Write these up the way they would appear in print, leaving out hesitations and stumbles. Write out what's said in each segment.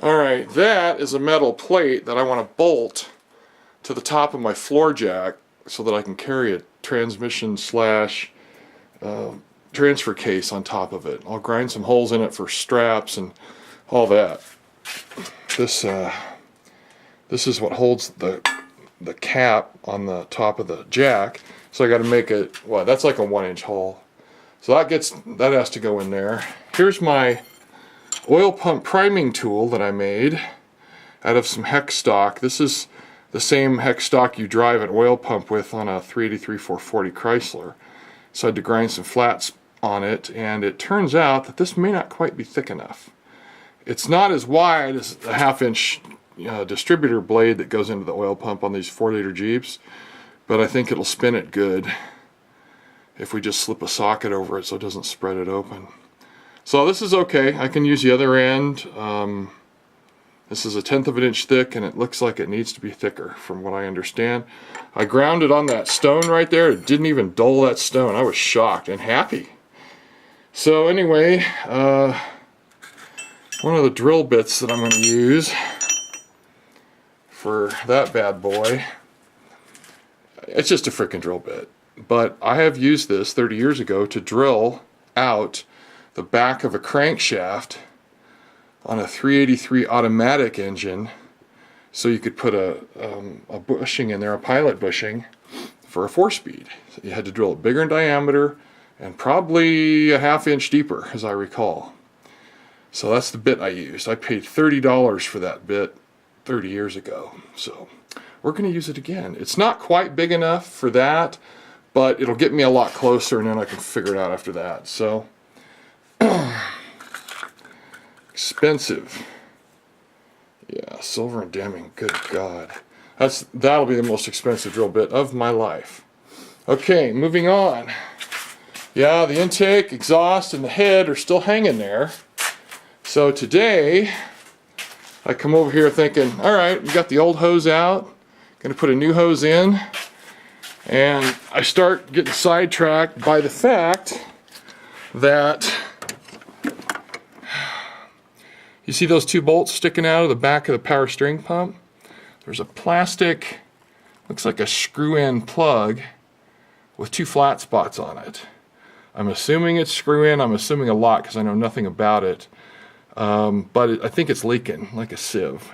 Alright, that is a metal plate that I want to bolt to the top of my floor jack so that I can carry a transmission slash transfer case on top of it. I'll grind some holes in it for straps and all that. This is what holds the cap on the top of the jack. So I got to make it, well, that's like a 1-inch hole. So that has to go in there. Here's my oil pump priming tool that I made out of some hex stock. This is the same hex stock you drive an oil pump with on a 383 440 Chrysler. So I had to grind some flats on it, and it turns out that this may not quite be thick enough. It's not as wide as a 1/2-inch distributor blade that goes into the oil pump on these 4-liter Jeeps, but I think it'll spin it good if we just slip a socket over it so it doesn't spread it open. So this is okay. I can use the other end. This is 1/10 of an inch thick, and it looks like it needs to be thicker from what I understand. I ground it on that stone right there. It didn't even dull that stone. I was shocked and happy. So anyway, one of the drill bits that I'm going to use for that bad boy, it's just a frickin' drill bit. But I have used this 30 years ago to drill out the back of a crankshaft on a 383 automatic engine, so you could put a bushing in there, a pilot bushing, for a 4-speed. So you had to drill it bigger in diameter and probably a 1/2 inch deeper, as I recall. So that's the bit I used. I paid $30 for that bit 30 years ago. So we're going to use it again. It's not quite big enough for that, but it'll get me a lot closer, and then I can figure it out after that. So expensive. Yeah, Silver and Deming, good God. That'll be the most expensive drill bit of my life. Okay, moving on. Yeah, the intake, exhaust, and the head are still hanging there. So today, I come over here thinking, alright, we got the old hose out, gonna put a new hose in, and I start getting sidetracked by the fact that you see those 2 bolts sticking out of the back of the power steering pump? There's a plastic, looks like a screw-in plug with 2 flat spots on it. I'm assuming it's screw-in. I'm assuming a lot because I know nothing about it. But I think it's leaking like a sieve.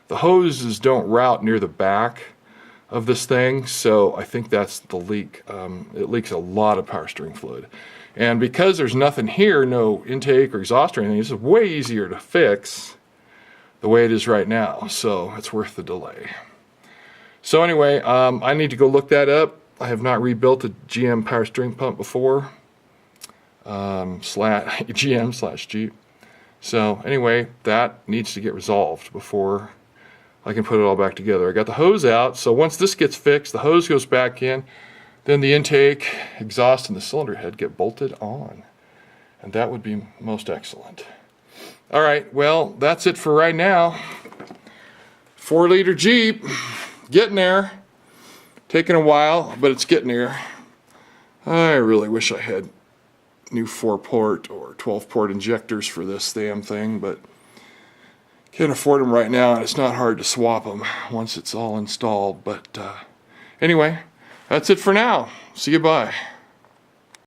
The hoses don't route near the back of this thing, so I think that's the leak. It leaks a lot of power steering fluid. And because there's nothing here, no intake or exhaust or anything, it's way easier to fix the way it is right now. So it's worth the delay. So anyway, I need to go look that up. I have not rebuilt a GM power steering pump before. GM/Jeep. So anyway, that needs to get resolved before I can put it all back together. I got the hose out, so once this gets fixed, the hose goes back in, then the intake, exhaust, and the cylinder head get bolted on. And that would be most excellent. Alright, well, that's it for right now. 4-liter Jeep, getting there. Taking a while, but it's getting there. I really wish I had new 4-port or 12-port injectors for this damn thing, but can't afford them right now, and it's not hard to swap them once it's all installed. But anyway, that's it for now. See you, bye.